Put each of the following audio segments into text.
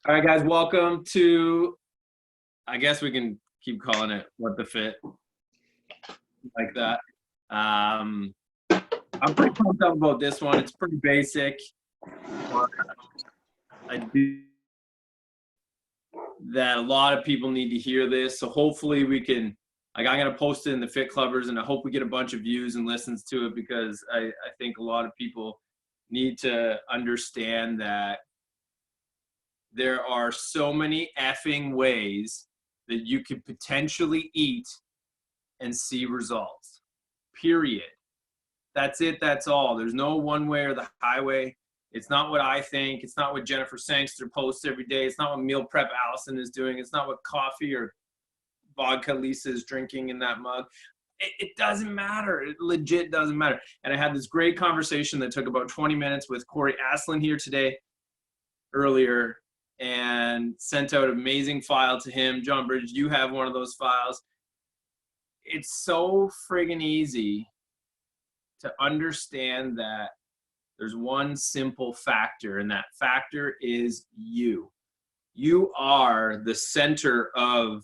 All right, guys, welcome to, I guess we can keep calling it What the Fit, like that. Um, I'm pretty pumped up about this one. It's pretty basic, but I do that a lot of people need to hear this. So hopefully we can, like, I'm going to post it in the Fit Clubbers, and I hope we get a bunch of views and listens to it because I think a lot of people need to understand that there are so many effing ways that you could potentially eat and see results. Period. That's it. That's all. There's no one way or the highway. It's not what I think. It's not what Jennifer Sangster posts every day. It's not what meal prep Allison is doing. It's not what coffee or vodka Lisa is drinking in that mug. It doesn't matter. It legit doesn't matter. And I had this great conversation that took about 20 minutes with Corey Aslan here today, earlier, and sent out an amazing file to him. John Bridge, you have one of those files. It's so friggin' easy to understand that there's one simple factor, and that factor is you. You are the center of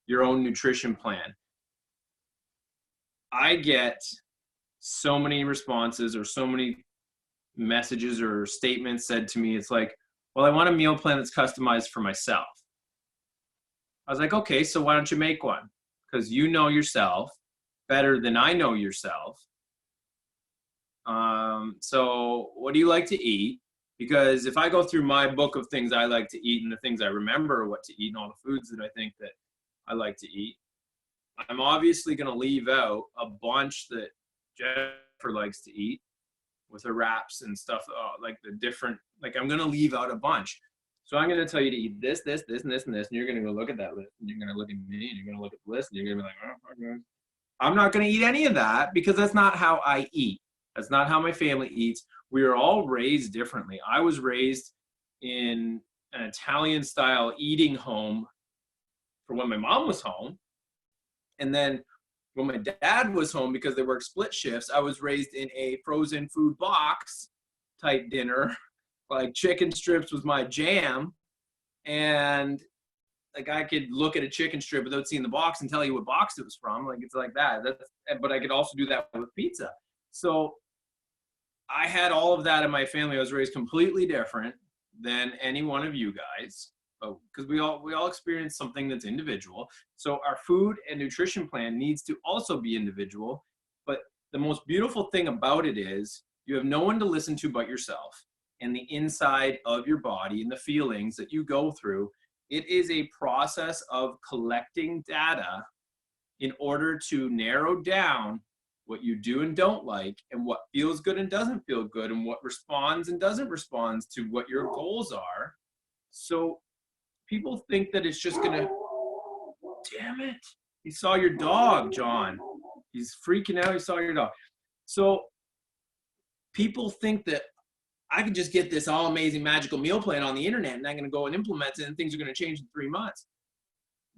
your own nutrition plan. I get so many responses or so many messages or statements said to me. It's like, well, I want a meal plan that's customized for myself. I was like, okay, so why don't you make one? Because you know yourself better than I know yourself. So what do you like to eat? Because if I go through my book of things I like to eat and the things I remember what to eat and all the foods that I think that I like to eat, I'm obviously going to leave out a bunch that Jennifer likes to eat with her wraps and stuff, like the different, like I'm going to leave out a bunch. So I'm going to tell you to eat this, this, this, and this, and this, and you're going to go look at that list, and you're going to look at me, and you're going to look at the list, and you're going to be like, oh, okay. I'm not going to eat any of that because that's not how I eat. That's not how my family eats. We are all raised differently. I was raised in an Italian style eating home for when my mom was home. And then when my dad was home, because they worked split shifts, I was raised in a frozen food box type dinner. Like chicken strips was my jam. And like I could look at a chicken strip without seeing the box and tell you what box it was from. Like it's like that. But I could also do that with pizza. So I had all of that in my family. I was raised completely different than any one of you guys, because we all experience something that's individual. So our food and nutrition plan needs to also be individual. But the most beautiful thing about it is you have no one to listen to but yourself and the inside of your body and the feelings that you go through. It is a process of collecting data in order to narrow down what you do and don't like, and what feels good and doesn't feel good, and what responds and doesn't respond to what your goals are. So people think that it's just gonna, damn it, he saw your dog, John. He's freaking out, he saw your dog. So people think that I can just get this all amazing magical meal plan on the internet and I'm gonna go and implement it and things are gonna change in 3 months.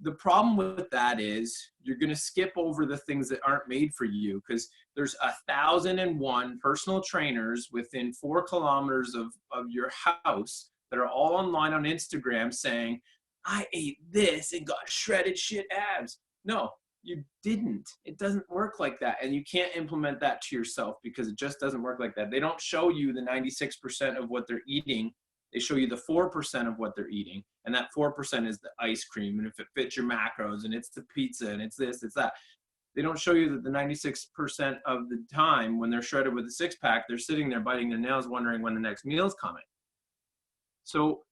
The problem with that is you're going to skip over the things that aren't made for you, because there's 1,001 personal trainers within 4 kilometers of your house that are all online on Instagram saying, I ate this and got shredded shit abs. No, you didn't. It doesn't work like that. And you can't implement that to yourself because it just doesn't work like that. They don't show you the 96% of what they're eating. They show you the 4% of what they're eating. And that 4% is the ice cream. And if it fits your macros, and it's the pizza, and it's this, it's that. They don't show you that the 96% of the time when they're shredded with a 6-pack, they're sitting there biting their nails wondering when the next meal's coming. So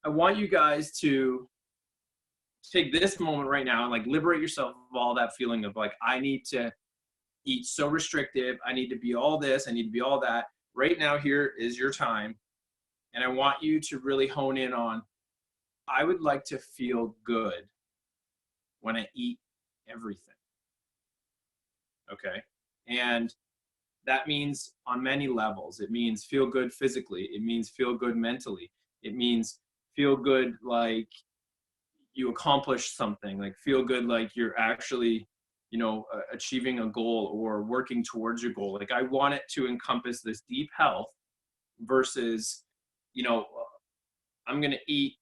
I want you guys to take this moment right now and like liberate yourself of all that feeling of like, I need to eat so restrictive. I need to be all this. I need to be all that. Right now, here is your time. And I want you to really hone in on, I would like to feel good when I eat everything. Okay. And that means on many levels. It means feel good physically. It means feel good mentally. It means feel good like you accomplished something, like feel good like you're actually, achieving a goal or working towards your goal. Like I want it to encompass this deep health versus, I'm going to eat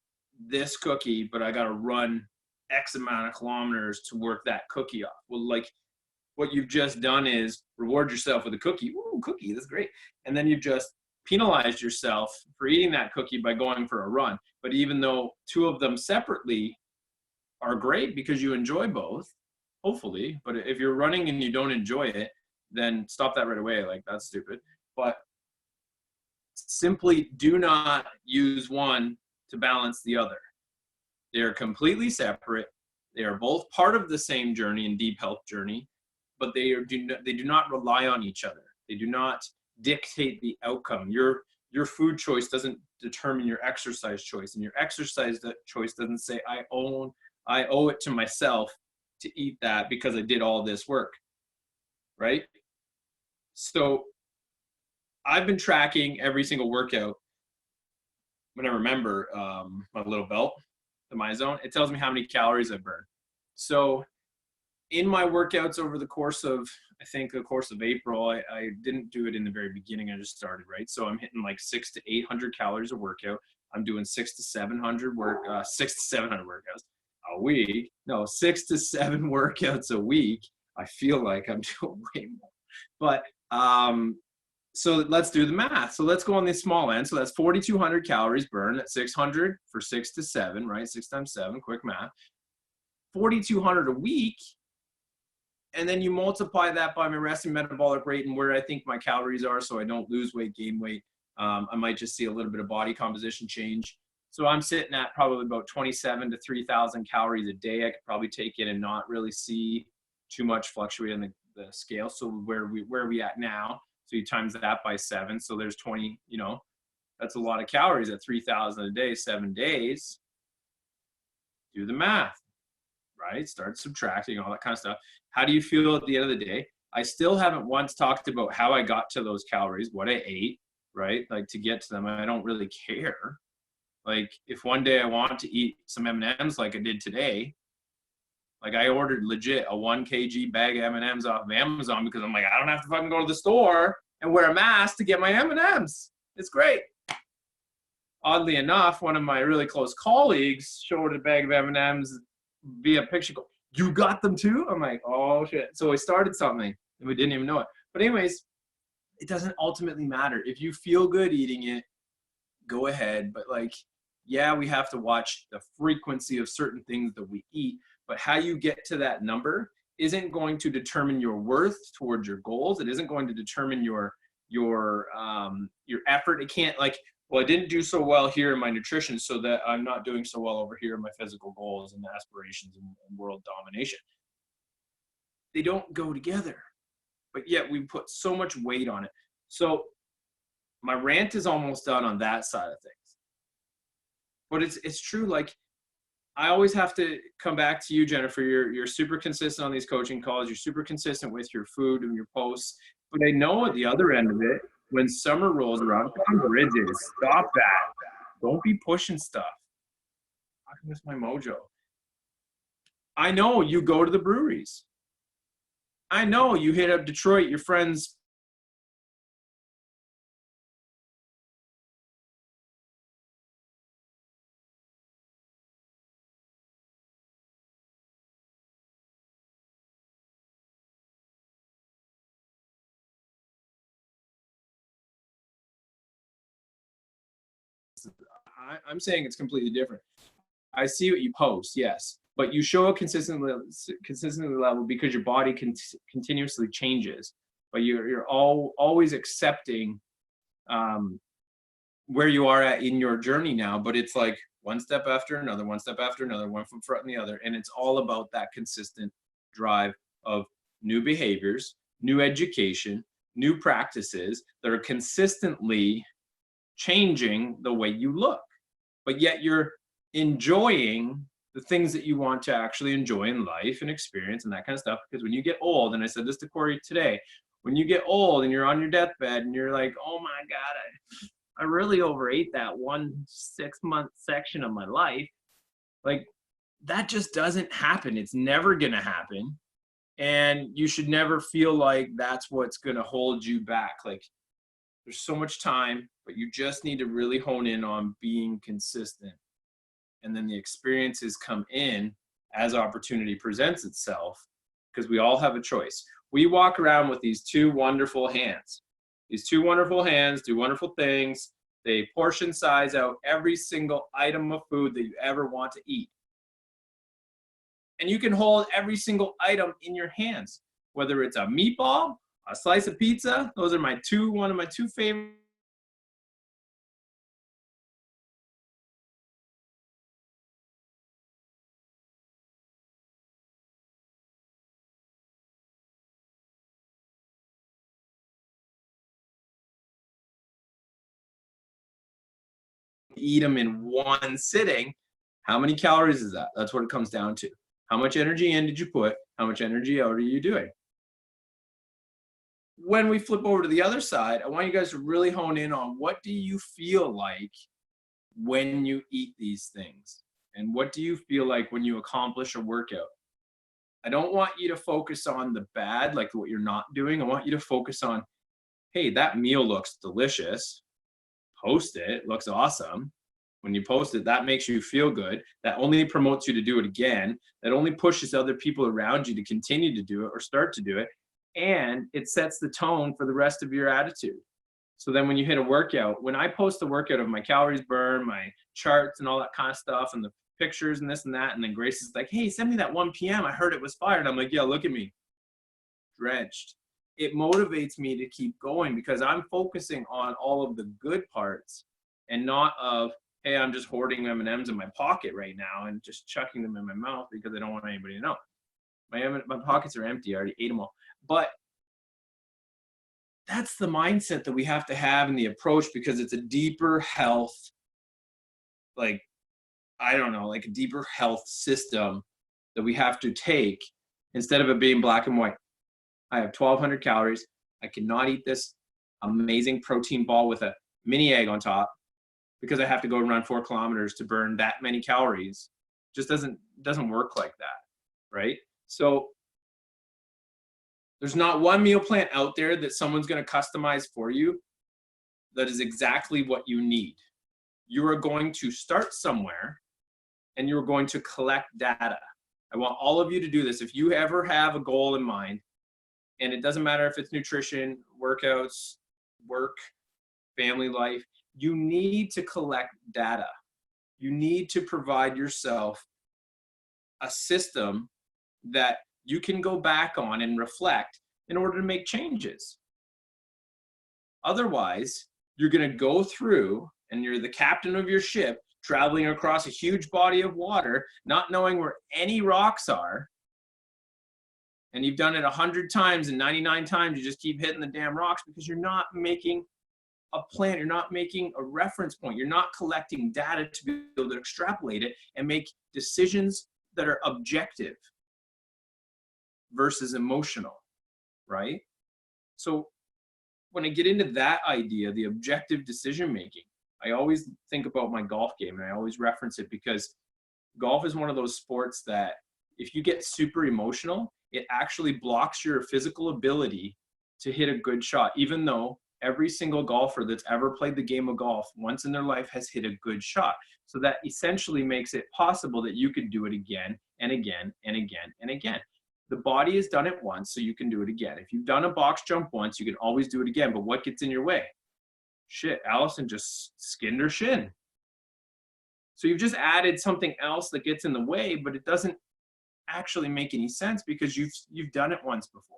this cookie, but I got to run X amount of kilometers to work that cookie off. Well, like what you've just done is reward yourself with a cookie. Ooh, cookie, that's great. And then you've just penalized yourself for eating that cookie by going for a run. But even though two of them separately are great because you enjoy both, hopefully, but if you're running and you don't enjoy it, then stop that right away. Like, that's stupid. But simply do not use one to balance the other. They are completely separate. They are both part of the same journey and deep health journey, but they do not rely on each other. They do not dictate the outcome. Your food choice doesn't determine your exercise choice, and your exercise choice doesn't say I owe it to myself to eat that because I did all this work, right? So I've been tracking every single workout. When I remember my little belt, the MyZone, it tells me how many calories I burn. So in my workouts over the course of, I think the course of April, I didn't do it in the very beginning. I just started, right? So I'm hitting like 600 to 800 calories a workout. I'm doing 600 to 700 workouts a week. No, 6 to 7 workouts a week. I feel like I'm doing way more. But so let's do the math. So let's go on the small end. So that's 4,200 calories burned at 600 for 6 to 7, right? 6 times 7, quick math. 4,200 a week. And then you multiply that by my resting metabolic rate and where I think my calories are so I don't lose weight, gain weight. I might just see a little bit of body composition change. So I'm sitting at probably about 27 to 3,000 calories a day. I could probably take it and not really see too much fluctuate on the scale. So where are we at now? So you times that by 7. So there's 20, that's a lot of calories at 3,000 a day, 7 days. Do the math, right? Start subtracting, all that kind of stuff. How do you feel at the end of the day? I still haven't once talked about how I got to those calories, what I ate, right? Like to get to them, I don't really care. Like if one day I want to eat some M&Ms like I did today, like I ordered legit a 1 kg bag of M&Ms off of Amazon because I'm like, I don't have to fucking go to the store and wear a mask to get my M&Ms. It's great. Oddly enough, one of my really close colleagues showed a bag of M&Ms via picture. You got them too? I'm like, oh shit. So we started something and we didn't even know it. But anyways, it doesn't ultimately matter. If you feel good eating it, go ahead. But like, yeah, we have to watch the frequency of certain things that we eat, but how you get to that number isn't going to determine your worth towards your goals. It isn't going to determine your effort. It can't like, well, I didn't do so well here in my nutrition, so that I'm not doing so well over here in my physical goals and aspirations and world domination. They don't go together, but yet we put so much weight on it. So my rant is almost done on that side of things. But it's true. Like I always have to come back to you, Jennifer. You're super consistent on these coaching calls. You're super consistent with your food and your posts. But I know at the other end of it, when summer rolls around, bridges, stop that. Don't be pushing stuff. I can miss my mojo. I know you go to the breweries. I know you hit up Detroit, your friends. I'm saying it's completely different. I see what you post, yes, but you show a consistent level because your body continuously changes. But you're always accepting where you are at in your journey now. But it's like one step after another, one step after another, one foot in front of the other, and it's all about that consistent drive of new behaviors, new education, new practices that are consistently changing the way you look, but yet you're enjoying the things that you want to actually enjoy in life and experience and that kind of stuff. Because when you get old, and I said this to Corey today, when you get old and you're on your deathbed and you're like, oh my God, I really overate that 1 6-month section of my life. Like that just doesn't happen. It's never going to happen. And you should never feel like that's what's going to hold you back. Like there's so much time, but you just need to really hone in on being consistent and then the experiences come in as opportunity presents itself, because we all have a choice. We walk around with these two wonderful hands. These two wonderful hands do wonderful things. They portion size out every single item of food that you ever want to eat. And you can hold every single item in your hands, whether it's a meatball, a slice of pizza. Those are one of my two favorite. Eat them in one sitting. How many calories is that? That's what it comes down to. How much energy in did you put? How much energy out are you doing? When we flip over to the other side, I want you guys to really hone in on, what do you feel like when you eat these things? And what do you feel like when you accomplish a workout? I don't want you to focus on the bad, like what you're not doing. I want you to focus on, hey, that meal looks delicious. Post it. It looks awesome. When you post it, that makes you feel good. That only promotes you to do it again. That only pushes other people around you to continue to do it or start to do it. And it sets the tone for the rest of your attitude. So then when you hit a workout, when I post a workout of my calories burned, my charts and all that kind of stuff, and the pictures and this and that, and then Grace is like, hey, send me that 1 p.m. I heard it was fire. And I'm like, yeah, look at me. Drenched. It motivates me to keep going because I'm focusing on all of the good parts and not of, hey, I'm just hoarding M&Ms in my pocket right now and just chucking them in my mouth because I don't want anybody to know. My pockets are empty. I already ate them all. But that's the mindset that we have to have in the approach, because it's a deeper health, like, I don't know, like a deeper health system that we have to take instead of it being black and white. I have 1,200 calories. I cannot eat this amazing protein ball with a mini egg on top because I have to go run 4 kilometers to burn that many calories. Just doesn't work like that, right? So there's not one meal plan out there that someone's going to customize for you that is exactly what you need. You are going to start somewhere and you're going to collect data. I want all of you to do this. If you ever have a goal in mind, and it doesn't matter if it's nutrition, workouts, work, family life, you need to collect data. You need to provide yourself a system that you can go back on and reflect in order to make changes. Otherwise, you're going to go through and you're the captain of your ship traveling across a huge body of water, not knowing where any rocks are. And you've done it 100 times, and 99 times you just keep hitting the damn rocks because you're not making a plan. You're not making a reference point. You're not collecting data to be able to extrapolate it and make decisions that are objective versus emotional, right? So when I get into that idea, the objective decision making, I always think about my golf game, and I always reference it because golf is one of those sports that if you get super emotional, it actually blocks your physical ability to hit a good shot, even though every single golfer that's ever played the game of golf once in their life has hit a good shot. So that essentially makes it possible that you could do it again and again and again and again. The body has done it once, so you can do it again. If you've done a box jump once, you can always do it again. But what gets in your way? Shit, Allison just skinned her shin. So you've just added something else that gets in the way, but it doesn't actually make any sense because you've done it once before.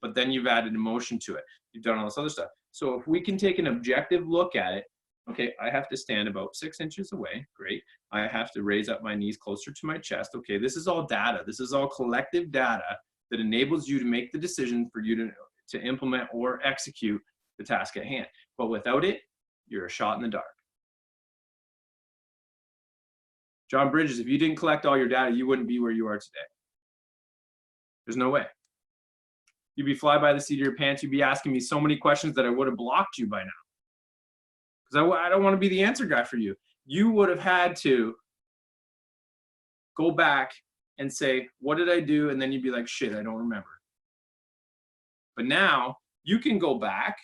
But then you've added emotion to it. You've done all this other stuff. So if we can take an objective look at it, okay, I have to stand about 6 inches away. Great. I have to raise up my knees closer to my chest. Okay, this is all data. This is all collective data that enables you to make the decision for you to implement or execute the task at hand. But without it, you're a shot in the dark. John Bridges, if you didn't collect all your data, you wouldn't be where you are today. There's no way. You'd be fly by the seat of your pants. You'd be asking me so many questions that I would have blocked you by now. Because I don't want to be the answer guy for you. You would have had to go back and say, what did I do? And then you'd be like, shit, I don't remember. But now you can go back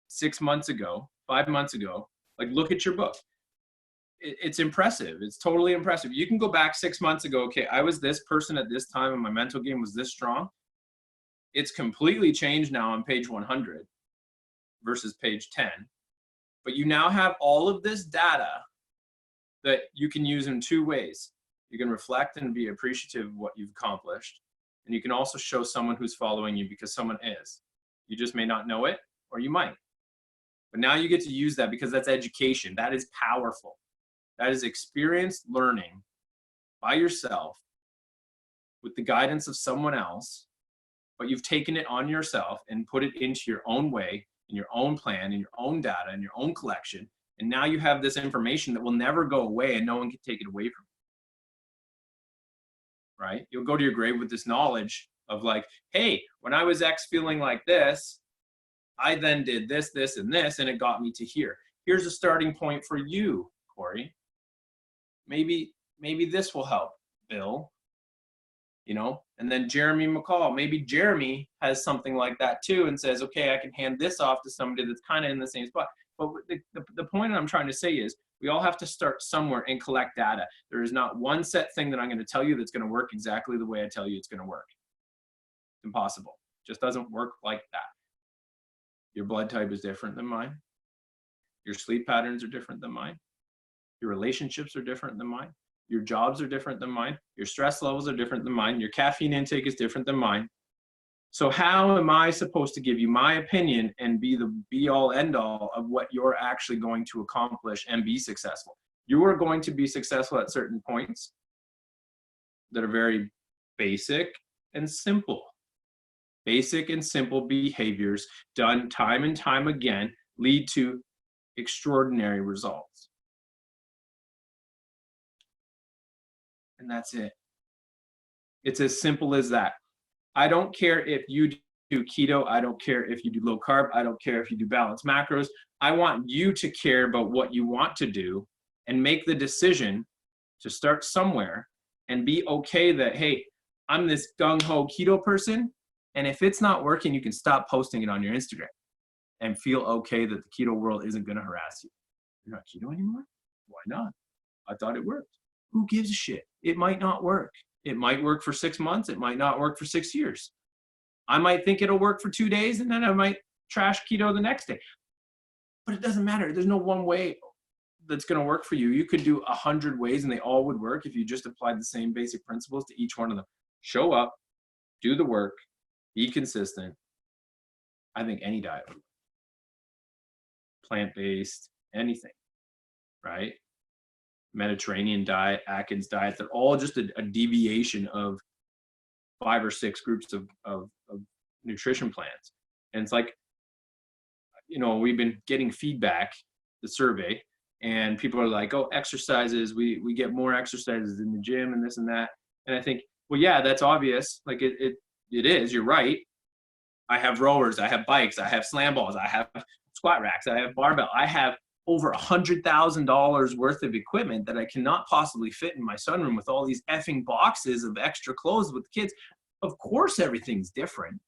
6 months ago, 5 months ago, like look at your book. it's impressive. It's totally impressive. You can go back 6 months ago. Okay, I was this person at this time and my mental game was this strong. It's completely changed now on page 100 versus page 10. But you now have all of this data that you can use in two ways. You can reflect and be appreciative of what you've accomplished. And you can also show someone who's following you because someone is. You just may not know it, or you might. But now you get to use that because that's education. That is powerful. That is experienced learning by yourself with the guidance of someone else, but you've taken it on yourself and put it into your own way, in your own plan, in your own data, in your own collection. And now you have this information that will never go away and no one can take it away from you, right? You'll go to your grave with this knowledge of like, hey, when I was X feeling like this, I then did this, this, and this, and it got me to here. Here's a starting point for you, Corey. Maybe this will help, Bill. You know, and then Jeremy McCall, maybe Jeremy has something like that too and says, okay, I can hand this off to somebody that's kind of in the same spot. But the point I'm trying to say is we all have to start somewhere and collect data. There is not one set thing that I'm going to tell you that's going to work exactly the way I tell you it's going to work. It's impossible. It just doesn't work like that. Your blood type is different than mine. Your sleep patterns are different than mine. Your relationships are different than mine. Your jobs are different than mine. Your stress levels are different than mine. Your caffeine intake is different than mine. So how am I supposed to give you my opinion and be the be all end all of what you're actually going to accomplish and be successful? You are going to be successful at certain points that are very basic and simple. Basic and simple behaviors done time and time again lead to extraordinary results. And that's it. It's as simple as that. I don't care if you do keto. I don't care if you do low carb. I don't care if you do balanced macros. I want you to care about what you want to do and make the decision to start somewhere and be okay that, hey, I'm this gung-ho keto person. And if it's not working, you can stop posting it on your Instagram and feel okay that the keto world isn't going to harass you. You're not keto anymore? Why not? I thought it worked. Who gives a shit? It might not work. It might work for 6 months. It might not work for 6 years. I might think it'll work for 2 days and then I might trash keto the next day. But it doesn't matter. There's no one way that's going to work for you. You could do 100 ways and they all would work if you just applied the same basic principles to each one of them. Show up, do the work, be consistent. I think any diet would work. Plant-based, anything, right? Mediterranean diet, Atkins diet, they're all just a deviation of 5 or 6 groups of nutrition plans. And it's like, you know, we've been getting feedback, the survey, and people are like, oh, exercises, we get more exercises in the gym and this and that. And I think, well, yeah, that's obvious. Like it is, you're right. I have rowers, I have bikes, I have slam balls, I have squat racks, I have barbell, I have over $100,000 worth of equipment that I cannot possibly fit in my sunroom with all these effing boxes of extra clothes with kids. Of course, everything's different,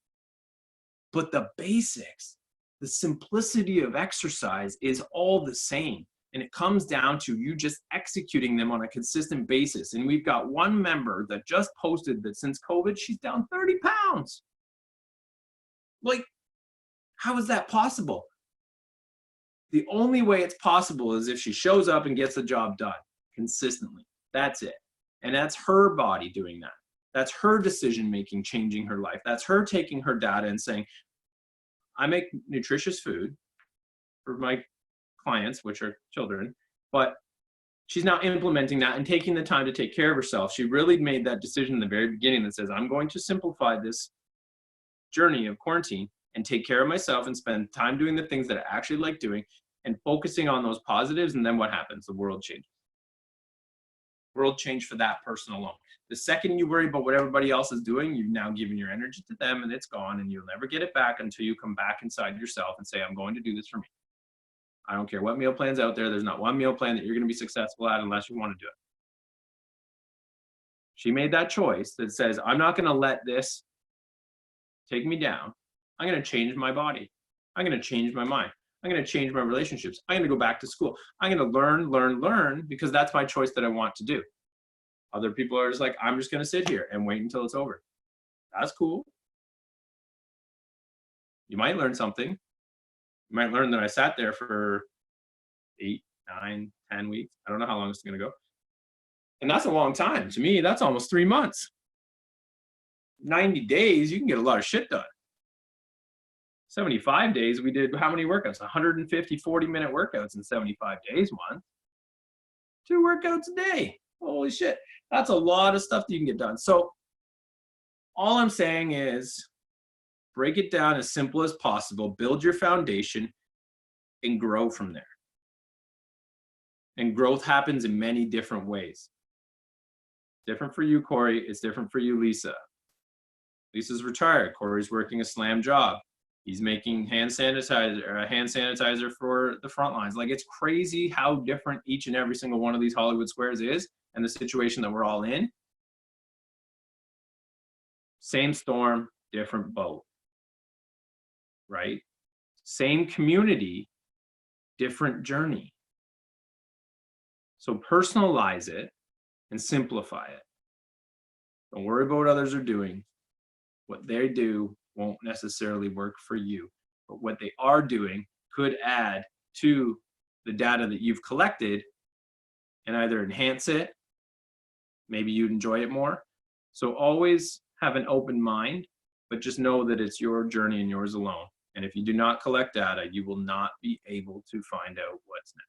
but the basics, the simplicity of exercise is all the same. And it comes down to you just executing them on a consistent basis. And we've got one member that just posted that since COVID, she's down 30 pounds. Like, how is that possible? The only way it's possible is if she shows up and gets the job done consistently. That's it. And that's her body doing that. That's her decision-making, changing her life. That's her taking her data and saying, I make nutritious food for my clients, which are children, but she's now implementing that and taking the time to take care of herself. She really made that decision in the very beginning that says, I'm going to simplify this journey of quarantine and take care of myself and spend time doing the things that I actually like doing and focusing on those positives. And then what happens? The world changes. World change for that person alone. The second you worry about what everybody else is doing, you've now given your energy to them and it's gone and you'll never get it back until you come back inside yourself and say, I'm going to do this for me. I don't care what meal plan's out there. There's not one meal plan that you're going to be successful at unless you want to do it. She made that choice that says, I'm not going to let this take me down. I'm going to change my body. I'm going to change my mind. I'm going to change my relationships. I'm going to go back to school. I'm going to learn, because that's my choice that I want to do. Other people are just like, I'm just going to sit here and wait until it's over. That's cool. You might learn something. You might learn that I sat there for 8, 9, 10 weeks. I don't know how long it's going to go. And that's a long time. To me, that's almost 3 months. 90 days, you can get a lot of shit done. 75 days, we did how many workouts? 150 40-minute workouts in 75 days, one. 2 workouts a day. Holy shit. That's a lot of stuff that you can get done. So all I'm saying is break it down as simple as possible, build your foundation, and grow from there. And growth happens in many different ways. Different for you, Corey. It's different for you, Lisa. Lisa's retired. Corey's working a slam job. He's making hand sanitizer for the front lines. Like, it's crazy how different each and every single one of these Hollywood squares is, and the situation that we're all in. Same storm, different boat, right? Same community, different journey. So personalize it and simplify it. Don't worry about what others are doing. What they do won't necessarily work for you, but what they are doing could add to the data that you've collected and either enhance it, maybe you'd enjoy it more. So always have an open mind, but just know that it's your journey and yours alone. And if you do not collect data, you will not be able to find out what's next.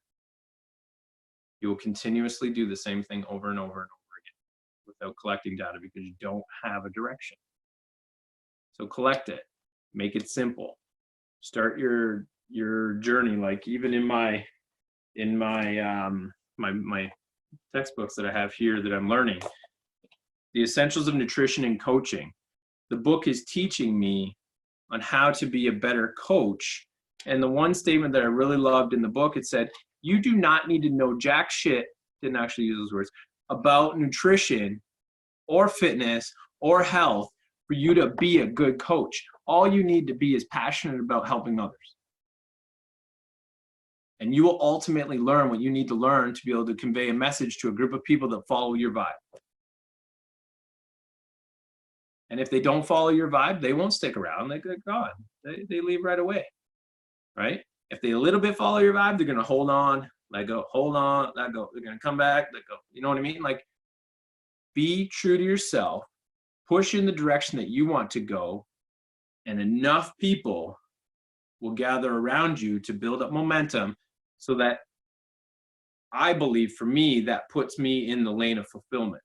You will continuously do the same thing over and over and over again without collecting data because you don't have a direction. So collect it, make it simple. Start your journey. Like even in my textbooks that I have here that I'm learning, The Essentials of Nutrition and Coaching. The book is teaching me on how to be a better coach. And the one statement that I really loved in the book, it said, you do not need to know jack shit, didn't actually use those words, about nutrition or fitness or health for you to be a good coach. All you need to be is passionate about helping others. And you will ultimately learn what you need to learn to be able to convey a message to a group of people that follow your vibe. And if they don't follow your vibe, they won't stick around. They go gone. They leave right away, right? If they a little bit follow your vibe, they're going to hold on, let go, hold on, let go. They're going to come back, let go. You know what I mean? Like, be true to yourself. Push in the direction that you want to go, and enough people will gather around you to build up momentum so that I believe for me, that puts me in the lane of fulfillment.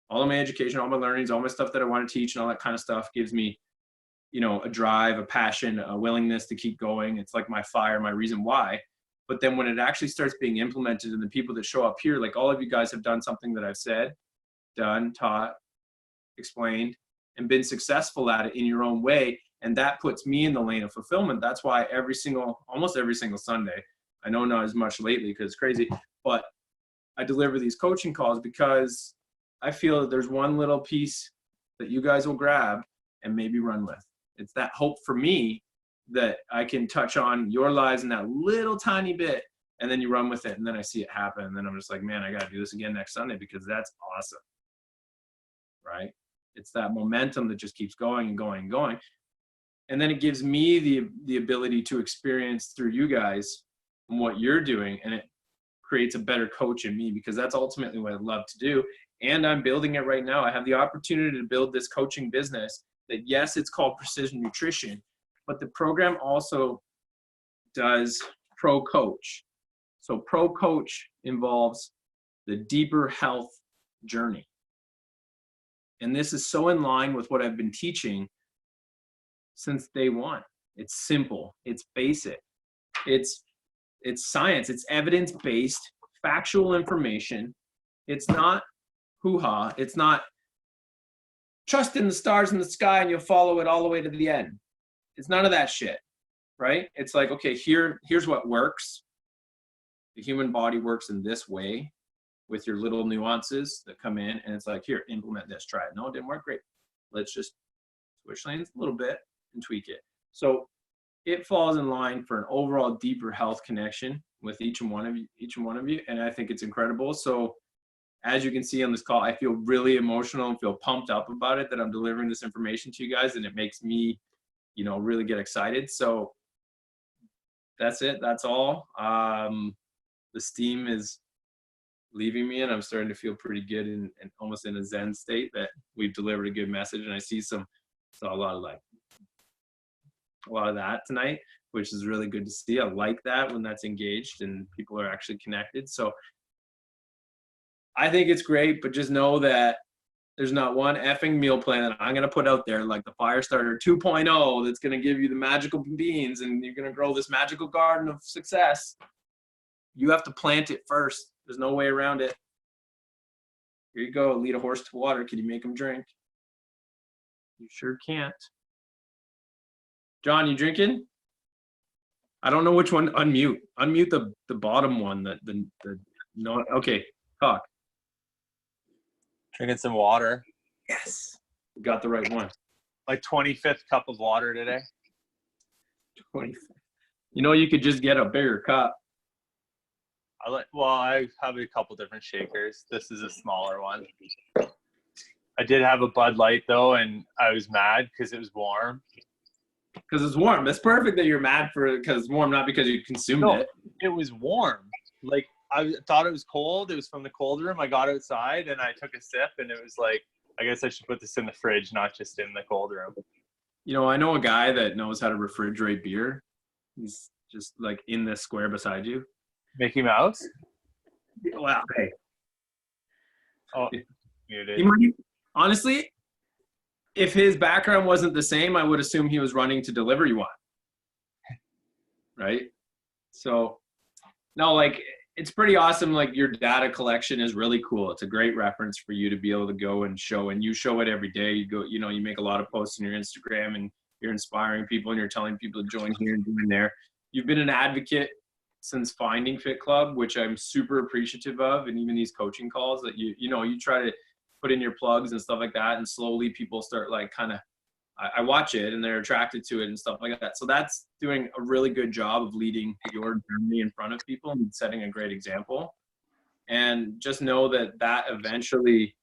All of my education, all my learnings, all my stuff that I want to teach and all that kind of stuff gives me, you know, a drive, a passion, a willingness to keep going. It's like my fire, my reason why. But then when it actually starts being implemented and the people that show up here, like all of you guys have done something that I've said, done, taught, explained, and been successful at it in your own way. And that puts me in the lane of fulfillment. That's why almost every single Sunday, I know not as much lately because it's crazy, but I deliver these coaching calls because I feel that there's one little piece that you guys will grab and maybe run with. It's that hope for me that I can touch on your lives in that little tiny bit, and then you run with it, and then I see it happen, and then I'm just like, man, I got to do this again next Sunday because that's awesome, right? It's that momentum that just keeps going and going and going. And then it gives me the ability to experience through you guys what you're doing, and it creates a better coach in me because that's ultimately what I love to do. And I'm building it right now. I have the opportunity to build this coaching business that, yes, it's called Precision Nutrition, but the program also does Pro Coach. So Pro Coach involves the deeper health journey. And this is so in line with what I've been teaching since day one. It's simple, it's basic, it's science, it's evidence-based, factual information. It's not hoo-ha, it's not trust in the stars in the sky and you'll follow it all the way to the end. It's none of that shit, right? It's like, okay, here's what works. The human body works in this way with your little nuances that come in, and it's like, here, implement this, try it. No, it didn't work, great. Let's just switch lanes a little bit and tweak it. So it falls in line for an overall deeper health connection with each and one of you. And I think it's incredible. So as you can see on this call, I feel really emotional and feel pumped up about it that I'm delivering this information to you guys, and it makes me, really get excited. So that's it. That's all. The steam is leaving me, and I'm starting to feel pretty good and almost in a Zen state that we've delivered a good message. And I saw a lot of that tonight, which is really good to see. I like that when that's engaged and people are actually connected. So I think it's great, but just know that there's not one effing meal plan that I'm going to put out there like the Firestarter 2.0 that's going to give you the magical beans and you're going to grow this magical garden of success. You have to plant it first. There's no way around it. Here you go. Lead a horse to water. Can you make him drink? You sure can't. John, you drinking? I don't know which one. Unmute. Unmute the bottom one. No. Okay. Talk. Drinking some water. Yes. You got the right one. My 25th cup of water today. 25th. You could just get a bigger cup. I have a couple different shakers. This is a smaller one. I did have a Bud Light though, and I was mad because it was warm. Because it's warm. That's perfect that you're mad for it because it's warm, not because you consumed it. It was warm. Like, I thought it was cold. It was from the cold room. I got outside and I took a sip and it was like, I guess I should put this in the fridge, not just in the cold room. I know a guy that knows how to refrigerate beer. He's just like in the square beside you. Mickey Mouse? Wow. Hey. Oh, muted. Honestly, if his background wasn't the same, I would assume he was running to deliver you one. Right? So, no, it's pretty awesome. Like, your data collection is really cool. It's a great reference for you to be able to go and show, and you show it every day. You go, you make a lot of posts on your Instagram and you're inspiring people and you're telling people to join here and join there. You've been an advocate since finding Fit Club, which I'm super appreciative of. And even these coaching calls that you try to put in your plugs and stuff like that. And slowly people start I watch it and they're attracted to it and stuff like that. So that's doing a really good job of leading your journey in front of people and setting a great example. And just know that eventually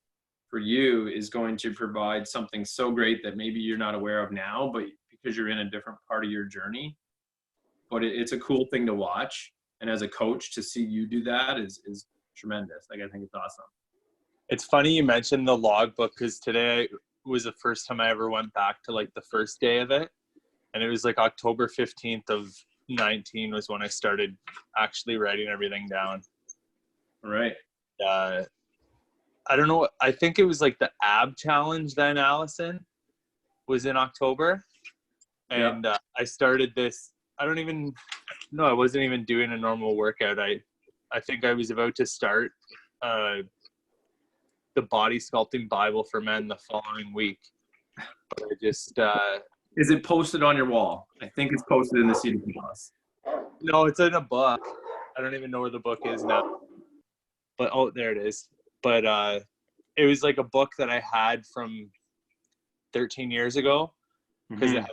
for you is going to provide something so great that maybe you're not aware of now, but because you're in a different part of your journey. But it's a cool thing to watch. And as a coach, to see you do that is tremendous. I think it's awesome. It's funny you mentioned the logbook because today was the first time I ever went back to the first day of it. And it was October 15th of 19 was when I started actually writing everything down. Right. I don't know. I think it was the ab challenge then, Allison, was in October. And I started this. I wasn't even doing a normal workout. I think I was about to start the body sculpting Bible for men the following week. But I just is it posted on your wall? I think it's posted in the Cedar Plus. No, it's in a book. I don't even know where the book is now. But there it is. But it was a book that I had from 13 years ago because it had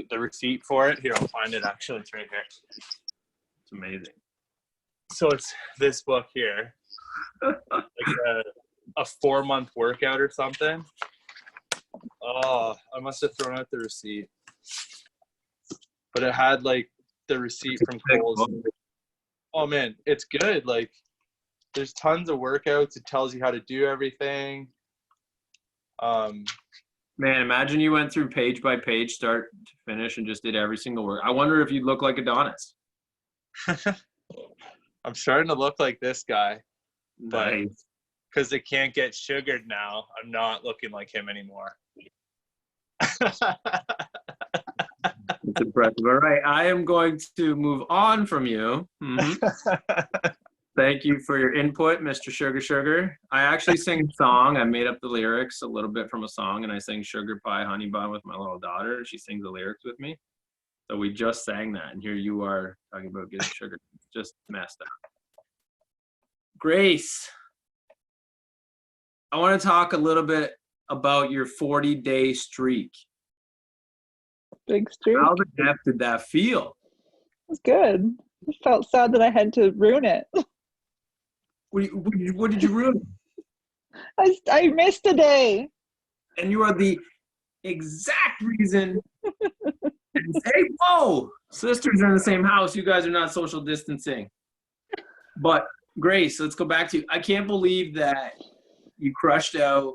the receipt for it. Here, I'll find it actually. It's right here. It's amazing. So it's this book here. A 4-month workout or something. Oh, I must have thrown out the receipt. But it had the receipt from Kohl's. Oh man, it's good. There's tons of workouts. It tells you how to do everything. Man, imagine you went through page by page, start to finish, and just did every single work. I wonder if you'd look like Adonis. I'm starting to look like this guy. But Nice. because it can't get sugared now, I'm not looking like him anymore. It's impressive. All right, I am going to move on from you. Thank you for your input, Mr. Sugar Sugar. I actually sing a song. I made up the lyrics a little bit from a song, and I sing Sugar Pie Honey Bun with my little daughter. She sings the lyrics with me. So we just sang that, and here you are talking about getting sugar. Just messed up. Grace, I want to talk a little bit about your 40-day streak. Big streak. How the F did that feel? It was good. I felt sad that I had to ruin it. What did you ruin? I missed a day. And you are the exact reason. And hey, whoa, sisters are in the same house. You guys are not social distancing. But Grace, let's go back to you. I can't believe that you crushed out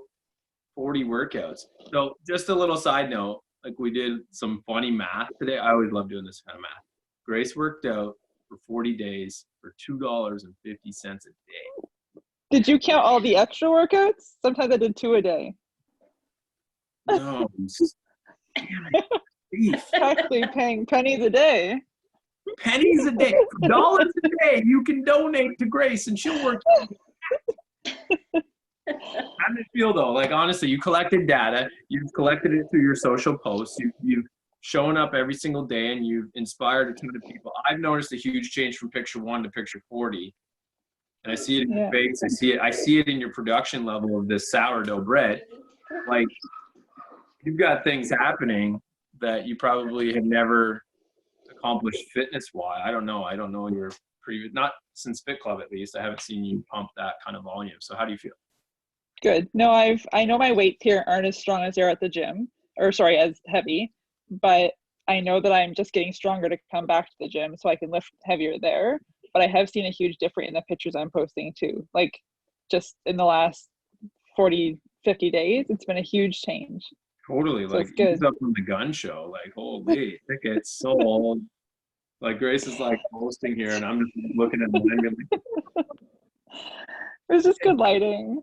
40 workouts. So just a little side note, like we did some funny math today. I always love doing this kind of math. Grace worked out for 40 days for $2.50 a day. Did you count all the extra workouts? Sometimes I did 2 a day. No, damn it. Thief. Actually paying pennies a day. Pennies a day, dollars a day. You can donate to Grace, and she'll work. How did it feel though? Like honestly, you collected data. You've collected it through your social posts. You've shown up every single day, and you've inspired a ton of people. I've noticed a huge change from picture 1 to picture 40, and I see it in your face. I see it in your production level of this sourdough bread. Like you've got things happening that you probably have never accomplished fitness-wise. I don't know your previous, not since Fit Club at least. I haven't seen you pump that kind of volume. So how do you feel? Good. No, I know my weights here aren't as strong as they're at the gym, or sorry, as heavy, but I know that I'm just getting stronger to come back to the gym so I can lift heavier there. But I have seen a huge difference in the pictures I'm posting too. Like just in the last 40, 50 days, it's been a huge change. Totally. So like he's up from the gun show. Like, holy, tickets sold. Like Grace is like posting here and I'm just looking at mine. It's just good lighting.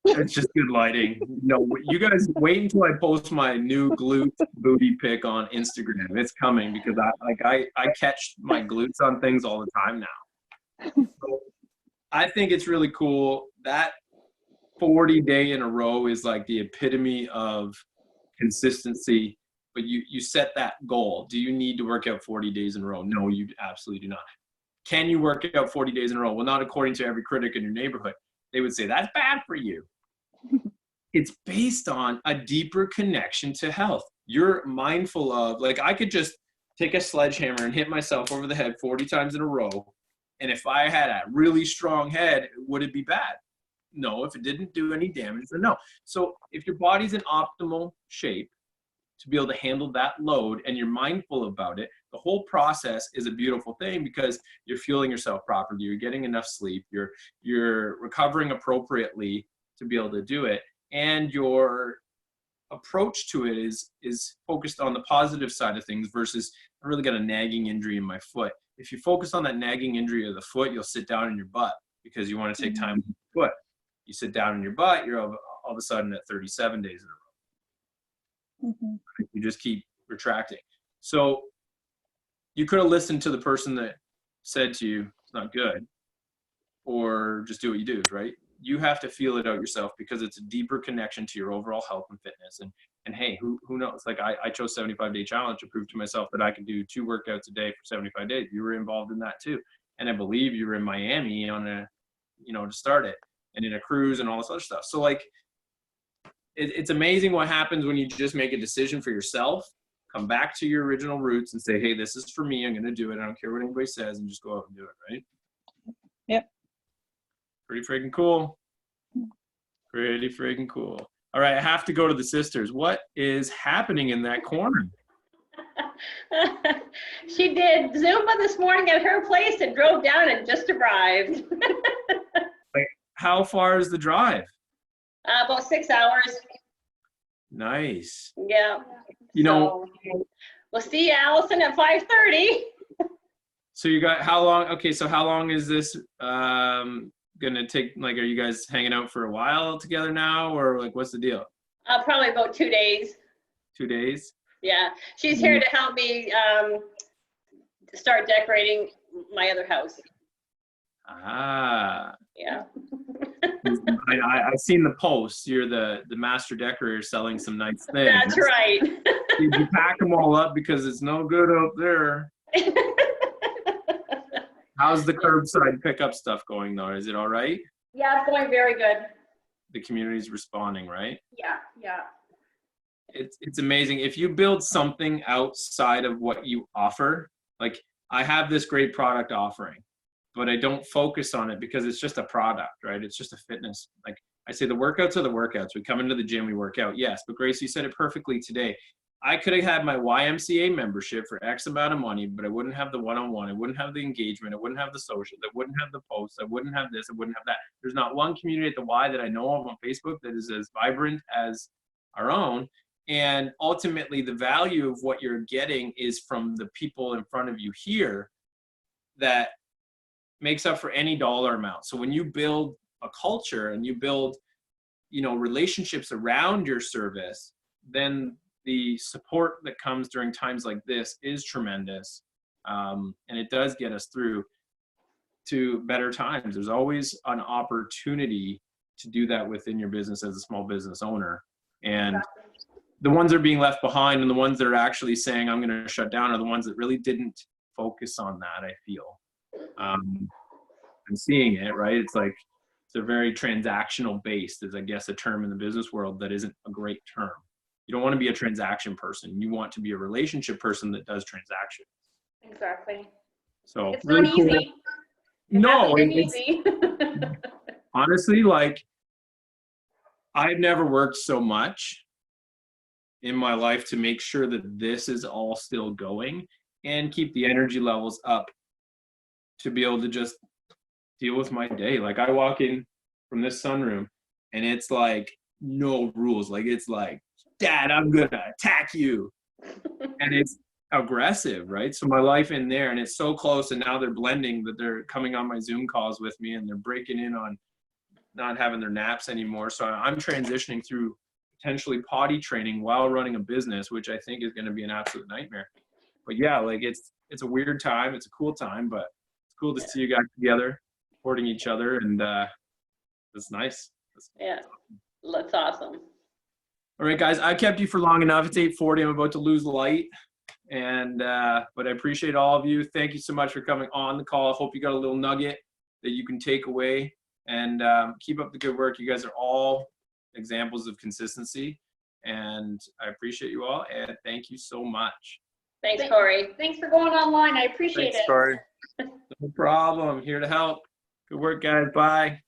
It's just good lighting. No, you guys wait until I post my new glute booty pic on Instagram. It's coming because I catch my glutes on things all the time now. So I think it's really cool. That 40 day in a row is like the epitome of consistency, but you set that goal. Do you need to work out 40 days in a row? No, you absolutely do not. Can you work out 40 days in a row? Well, not according to every critic in your neighborhood. They would say that's bad for you. It's based on a deeper connection to health. You're mindful of, like, I could just take a sledgehammer and hit myself over the head 40 times in a row. And if I had a really strong head, would it be bad? No. If it didn't do any damage, then no. So if your body's in optimal shape to be able to handle that load and you're mindful about it, the whole process is a beautiful thing because you're fueling yourself properly. You're getting enough sleep. You're recovering appropriately to be able to do it. And your approach to it is focused on the positive side of things versus I really got a nagging injury in my foot. If you focus on that nagging injury of the foot, you'll sit down in your butt because you want to take time with your foot. You sit down in your butt, you're all of a sudden at 37 days in a row. Mm-hmm. You just keep retracting. So you could have listened to the person that said to you, it's not good, or just do what you do, right? You have to feel it out yourself because it's a deeper connection to your overall health and fitness. And hey, who knows? Like I chose 75-day challenge to prove to myself that I could do 2 workouts a day for 75 days. You were involved in that too. And I believe you were in Miami on to start it and in a cruise and all this other stuff. So like, it's amazing what happens when you just make a decision for yourself, come back to your original roots and say, hey, this is for me. I'm going to do it. I don't care what anybody says and just go out and do it. Right. Yep. Pretty freaking cool. Pretty freaking cool. All right, I have to go to the sisters. What is happening in that corner? She did Zumba this morning at her place and drove down and just arrived. Like, how far is the drive? About 6 hours. Nice. Yeah. You know, we'll see Allison at 5:30. So you got how long? Okay, so how long is this gonna take? Like, are you guys hanging out for a while together now, or like, what's the deal? Probably about 2 days. 2 days? Yeah, she's here to help me start decorating my other house. Ah. Yeah. I've seen the posts. You're the master decorator selling some nice things. That's right. Did you pack them all up because it's no good out there? How's the curbside pickup stuff going though? Is it all right? Yeah, it's going very good. The community's responding, right? Yeah, yeah. it's amazing. If you build something outside of what you offer, like I have this great product offering, but I don't focus on it because it's just a product, right? It's just a fitness. Like I say, the workouts are the workouts. We come into the gym, we work out. Yes, but Grace, you said it perfectly today. I could have had my YMCA membership for X amount of money, but I wouldn't have the one-on-one. I wouldn't have the engagement. I wouldn't have the social. I wouldn't have the posts. I wouldn't have this. I wouldn't have that. There's not one community at the Y that I know of on Facebook that is as vibrant as our own. And ultimately, the value of what you're getting is from the people in front of you here that makes up for any dollar amount. So when you build a culture and you build, relationships around your service, then the support that comes during times like this is tremendous. And it does get us through to better times. There's always an opportunity to do that within your business as a small business owner. And the ones that are being left behind and the ones that are actually saying, I'm going to shut down, are the ones that really didn't focus on that, I feel. I'm seeing it, right? It's like, it's a very transactional based, is I guess a term in the business world that isn't a great term. You don't want to be a transaction person. You want to be a relationship person that does transactions. Exactly. So It's really not easy. cool. No, It's it's easy. honestly, like, I've never worked so much in my life to make sure that this is all still going and keep the energy levels up to be able to just deal with my day. Like I walk in from this sunroom and it's like no rules. Like it's like, Dad, I'm gonna attack you. And it's aggressive, right? So my life in there, and it's so close, and now they're blending that they're coming on my Zoom calls with me and they're breaking in on not having their naps anymore. So I'm transitioning through potentially potty training while running a business, which I think is going to be an absolute nightmare. But yeah, like it's a weird time. It's a cool time, but it's cool to see you guys together, supporting each other, and it's nice. Yeah, that's awesome. All right, guys, I kept you for long enough. It's 8:40. I'm about to lose light, and but I appreciate all of you. Thank you so much for coming on the call. I hope you got a little nugget that you can take away, and keep up the good work. You guys are all examples of consistency, and I appreciate you all, and thank you so much. Thanks, Corey. Thanks for going online. I appreciate Thanks, it. Corey. No problem. Here to help. Good work, guys. Bye.